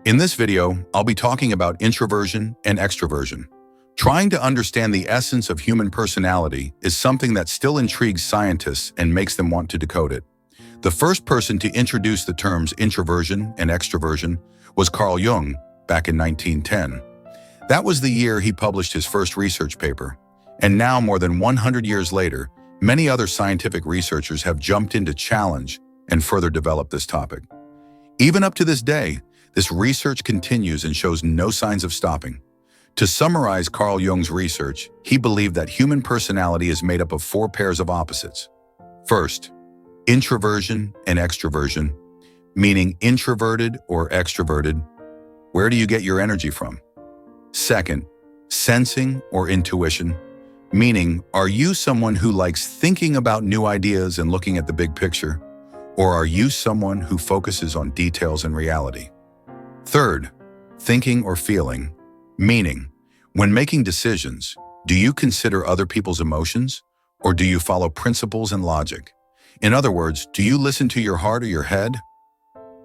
In this video, I'll be talking about introversion and extroversion. Trying to understand the essence of human personality is something that still intrigues scientists and makes them want to decode it. The first person to introduce the terms introversion and extroversion was Carl Jung back in 1910. That was the year he published his first research paper. And now, more than 100 years later, many other scientific researchers have jumped in to challenge and further develop this topic. Even up to this day, this research continues and shows no signs of stopping. To summarize Carl Jung's research, he believed that human personality is made up of four pairs of opposites. First, introversion and extroversion, meaning introverted or extroverted. Where do you get your energy from? Second, sensing or intuition, meaning are you someone who likes thinking about new ideas and looking at the big picture, or are you someone who focuses on details and reality? Third, thinking or feeling, meaning when making decisions, do you consider other people's emotions, or do you follow principles and logic? In other words, do you listen to your heart or your head?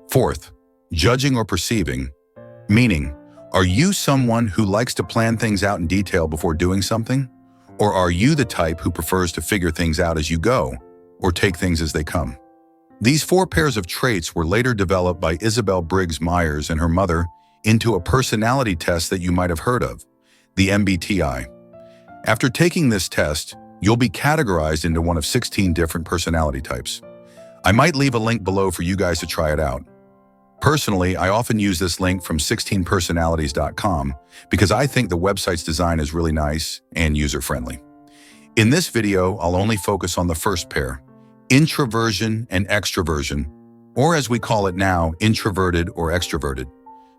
Fourth, judging or perceiving, meaning are you someone who likes to plan things out in detail before doing something? Or are you the type who prefers to figure things out as you go, or take things as they come? These four pairs of traits were later developed by Isabel Briggs Myers and her mother into a personality test that you might have heard of, the MBTI. After taking this test, you'll be categorized into one of 16 different personality types. I might leave a link below for you guys to try it out. Personally, I often use this link from 16personalities.com because I think the website's design is really nice and user-friendly. In this video, I'll only focus on the first pair, introversion and extroversion, or as we call it now, introverted or extroverted.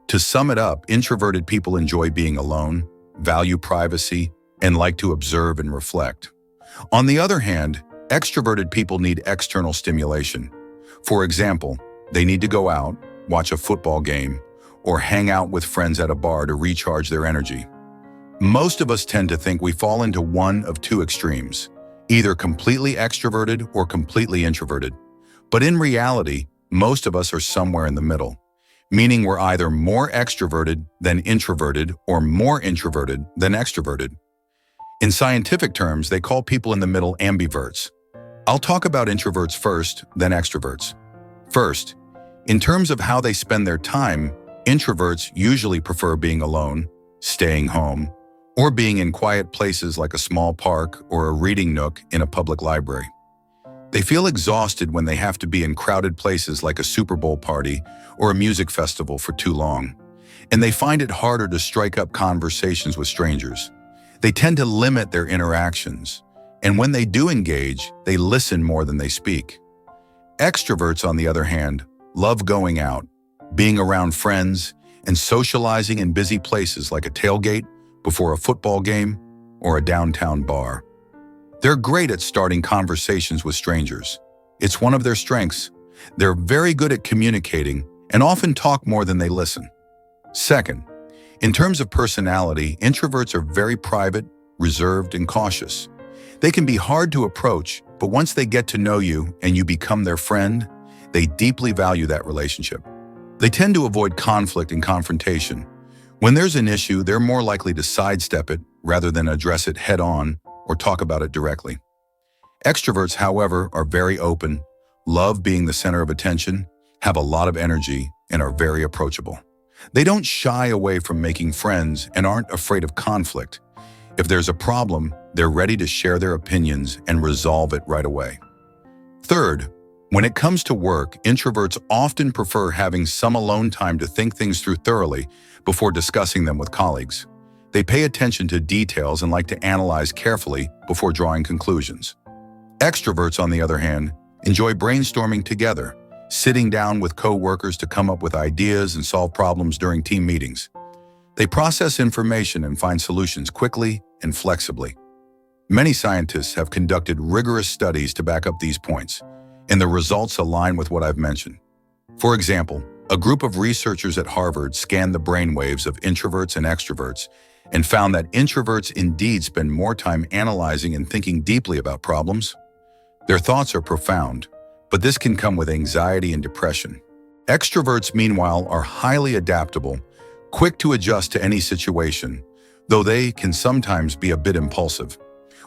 To sum it up, introverted people enjoy being alone, value privacy, and like to observe and reflect. On the other hand, extroverted people need external stimulation. For example, they need to go out, watch a football game, or hang out with friends at a bar to recharge their energy. Most of us tend to think we fall into one of two extremes, either completely extroverted or completely introverted. But in reality, most of us are somewhere in the middle, meaning we're either more extroverted than introverted or more introverted than extroverted. In scientific terms, they call people in the middle ambiverts. I'll talk about introverts first, then extroverts. First, in terms of how they spend their time, introverts usually prefer being alone, staying home, or being in quiet places like a small park or a reading nook in a public library. They feel exhausted when they have to be in crowded places like a Super Bowl party or a music festival for too long, and they find it harder to strike up conversations with strangers. They tend to limit their interactions, and when they do engage, they listen more than they speak. Extroverts, on the other hand, love going out, being around friends, and socializing in busy places like a tailgate, before a football game, or a downtown bar. They're great at starting conversations with strangers. It's one of their strengths. They're very good at communicating and often talk more than they listen. Second, in terms of personality, introverts are very private, reserved, and cautious. They can be hard to approach, but once they get to know you and you become their friend, they deeply value that relationship. They tend to avoid conflict and confrontation. When there's an issue, they're more likely to sidestep it rather than address it head-on or talk about it directly. Extroverts, however, are very open, love being the center of attention, have a lot of energy, and are very approachable. They don't shy away from making friends and aren't afraid of conflict. If there's a problem, they're ready to share their opinions and resolve it right away. Third, when it comes to work, introverts often prefer having some alone time to think things through thoroughly before discussing them with colleagues. They pay attention to details and like to analyze carefully before drawing conclusions. Extroverts, on the other hand, enjoy brainstorming together, sitting down with co-workers to come up with ideas and solve problems during team meetings. They process information and find solutions quickly and flexibly. Many scientists have conducted rigorous studies to back up these points, and the results align with what I've mentioned. For example, a group of researchers at Harvard scanned the brainwaves of introverts and extroverts and found that introverts indeed spend more time analyzing and thinking deeply about problems. Their thoughts are profound, but this can come with anxiety and depression. Extroverts, meanwhile, are highly adaptable, quick to adjust to any situation, though they can sometimes be a bit impulsive.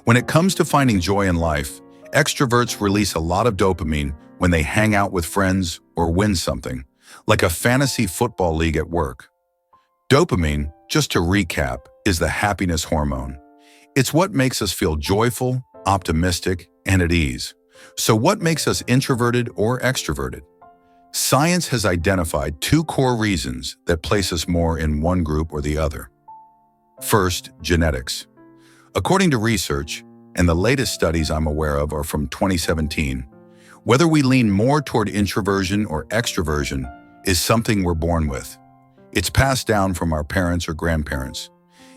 When it comes to finding joy in life, extroverts release a lot of dopamine when they hang out with friends or win something, like a fantasy football league at work. Dopamine, just to recap, is the happiness hormone. It's what makes us feel joyful, optimistic, and at ease. So what makes us introverted or extroverted? Science has identified two core reasons that place us more in one group or the other. First, genetics. According to research, and the latest studies I'm aware of are from 2017, whether we lean more toward introversion or extroversion is something we're born with. It's passed down from our parents or grandparents.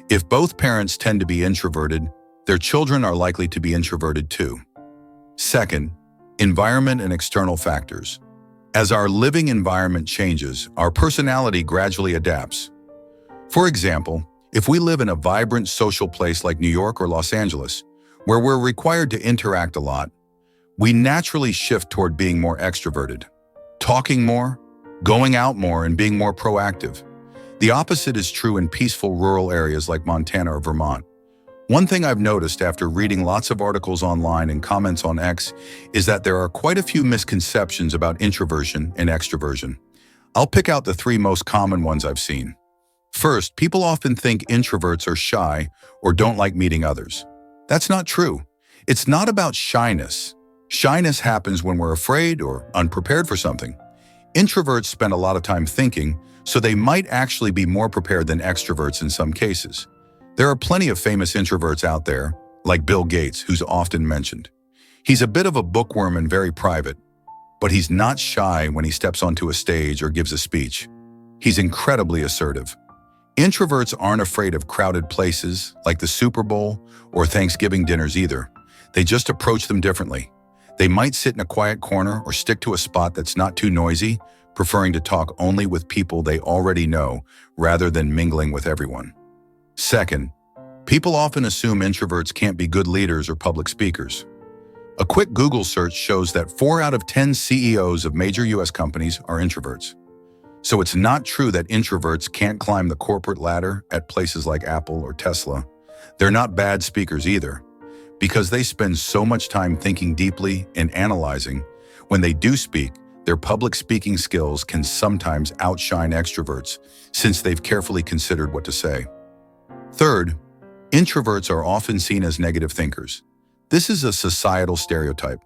If both parents tend to be introverted, their children are likely to be introverted too. Second, environment and external factors. As our living environment changes, our personality gradually adapts. For example, if we live in a vibrant social place like New York or Los Angeles, where we're required to interact a lot, we naturally shift toward being more extroverted, talking more, going out more, and being more proactive. The opposite is true in peaceful rural areas like Montana or Vermont. One thing I've noticed after reading lots of articles online and comments on X is that there are quite a few misconceptions about introversion and extroversion. I'll pick out the three most common ones I've seen. First, people often think introverts are shy or don't like meeting others. That's not true. It's not about shyness. Shyness happens when we're afraid or unprepared for something. Introverts spend a lot of time thinking, so they might actually be more prepared than extroverts in some cases. There are plenty of famous introverts out there, like Bill Gates, who's often mentioned. He's a bit of a bookworm and very private, but he's not shy when he steps onto a stage or gives a speech. He's incredibly assertive. Introverts aren't afraid of crowded places like the Super Bowl or Thanksgiving dinners either. They just approach them differently. They might sit in a quiet corner or stick to a spot that's not too noisy, preferring to talk only with people they already know rather than mingling with everyone. Second, people often assume introverts can't be good leaders or public speakers. A quick Google search shows that 4 out of 10 CEOs of major US companies are introverts. So it's not true that introverts can't climb the corporate ladder at places like Apple or Tesla. They're not bad speakers either, because they spend so much time thinking deeply and analyzing. When they do speak, their public speaking skills can sometimes outshine extroverts since they've carefully considered what to say. Third, introverts are often seen as negative thinkers. This is a societal stereotype.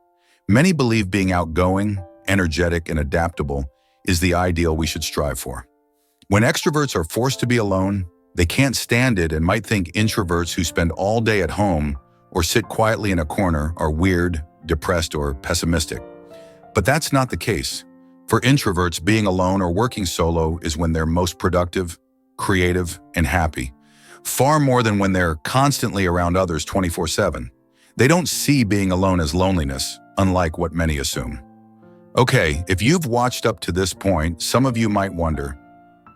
Many believe being outgoing, energetic, and adaptable is the ideal we should strive for. When extroverts are forced to be alone, they can't stand it and might think introverts who spend all day at home or sit quietly in a corner are weird, depressed, or pessimistic. But that's not the case. For introverts, being alone or working solo is when they're most productive, creative, and happy, far more than when they're constantly around others 24/7. They don't see being alone as loneliness, unlike what many assume. Okay, if you've watched up to this point, some of you might wonder,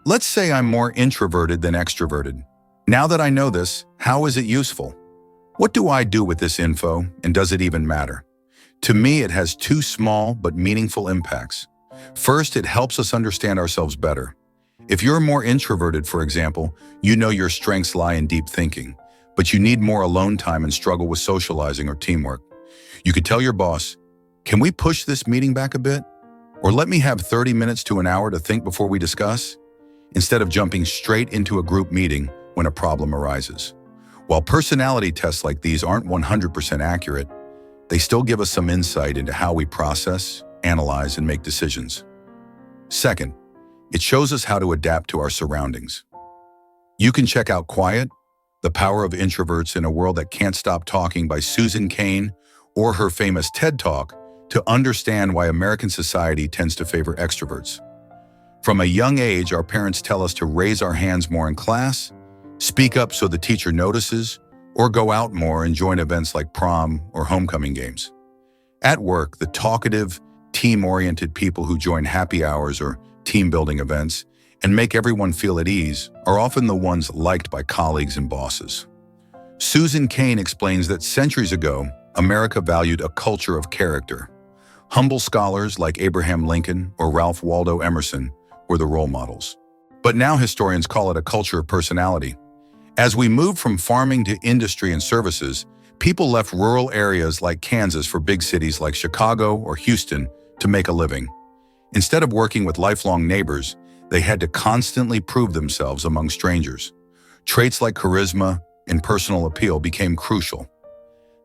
let's say I'm more introverted than extroverted. Now that I know this, how is it useful? What do I do with this info, and does it even matter? To me, it has two small but meaningful impacts. First, it helps us understand ourselves better. If you're more introverted, for example, you know your strengths lie in deep thinking, but you need more alone time and struggle with socializing or teamwork. You could tell your boss, can we push this meeting back a bit? Or let me have 30 minutes to an hour to think before we discuss, instead of jumping straight into a group meeting when a problem arises. While personality tests like these aren't 100% accurate, they still give us some insight into how we process, analyze, and make decisions. Second, it shows us how to adapt to our surroundings. You can check out Quiet, The Power of Introverts in a World That Can't Stop Talking by Susan Cain, or her famous TED Talk, to understand why American society tends to favor extroverts. From a young age, our parents tell us to raise our hands more in class, speak up so the teacher notices, or go out more and join events like prom or homecoming games. At work, the talkative, team-oriented people who join happy hours or team-building events and make everyone feel at ease are often the ones liked by colleagues and bosses. Susan Cain explains that centuries ago, America valued a culture of character. Humble scholars like Abraham Lincoln or Ralph Waldo Emerson were the role models. But now historians call it a culture of personality. As we moved from farming to industry and services, people left rural areas like Kansas for big cities like Chicago or Houston to make a living. Instead of working with lifelong neighbors, they had to constantly prove themselves among strangers. Traits like charisma and personal appeal became crucial.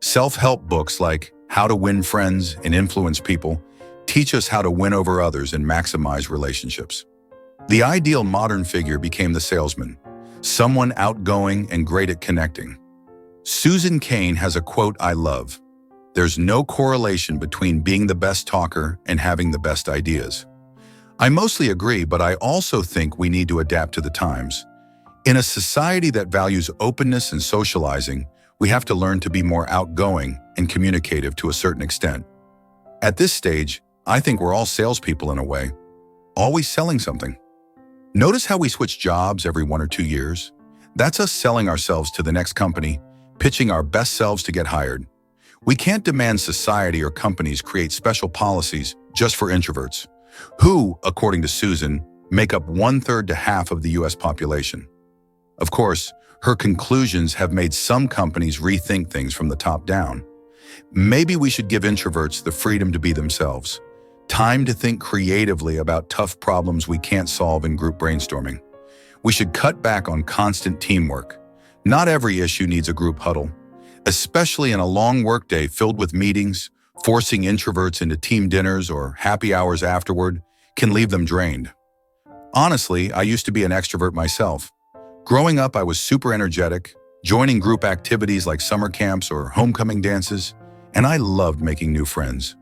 Self-help books like How to Win Friends and Influence People teach us how to win over others and maximize relationships. The ideal modern figure became the salesman, someone outgoing and great at connecting. Susan Cain has a quote I love: "There's no correlation between being the best talker and having the best ideas." I mostly agree, but I also think we need to adapt to the times. In a society that values openness and socializing, we have to learn to be more outgoing and communicative to a certain extent. At this stage, I think we're all salespeople in a way, always selling something. Notice how we switch jobs every 1 or 2 years? That's us selling ourselves to the next company, pitching our best selves to get hired. We can't demand society or companies create special policies just for introverts, who, according to Susan, make up 1/3 to half of the US population. Of course, her conclusions have made some companies rethink things from the top down. Maybe we should give introverts the freedom to be themselves. Time to think creatively about tough problems we can't solve in group brainstorming. We should cut back on constant teamwork. Not every issue needs a group huddle, especially in a long workday filled with meetings. Forcing introverts into team dinners or happy hours afterward can leave them drained. Honestly, I used to be an extrovert myself. Growing up, I was super energetic, joining group activities like summer camps or homecoming dances, and I loved making new friends.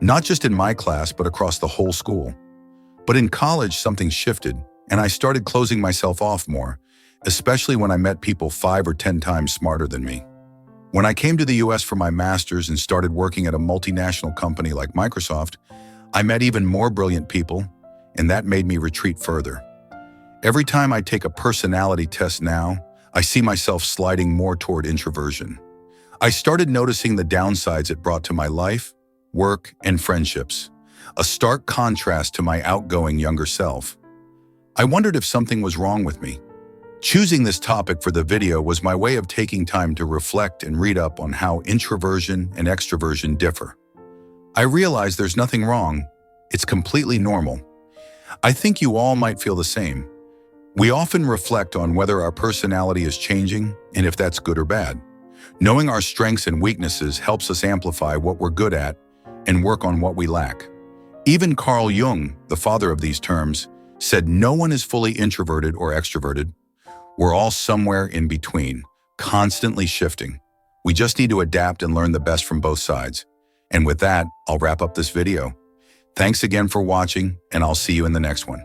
Not just in my class, but across the whole school. But in college, something shifted, and I started closing myself off more, especially when I met people 5 or 10 times smarter than me. When I came to the US for my master's and started working at a multinational company like Microsoft, I met even more brilliant people, and that made me retreat further. Every time I take a personality test now, I see myself sliding more toward introversion. I started noticing the downsides it brought to my life, work, and friendships, a stark contrast to my outgoing younger self. I wondered if something was wrong with me. Choosing this topic for the video was my way of taking time to reflect and read up on how introversion and extroversion differ. I realized there's nothing wrong. It's completely normal. I think you all might feel the same. We often reflect on whether our personality is changing and if that's good or bad. Knowing our strengths and weaknesses helps us amplify what we're good at and work on what we lack. Even Carl Jung, the father of these terms, said no one is fully introverted or extroverted. We're all somewhere in between, constantly shifting. We just need to adapt and learn the best from both sides. And with that, I'll wrap up this video. Thanks again for watching, and I'll see you in the next one.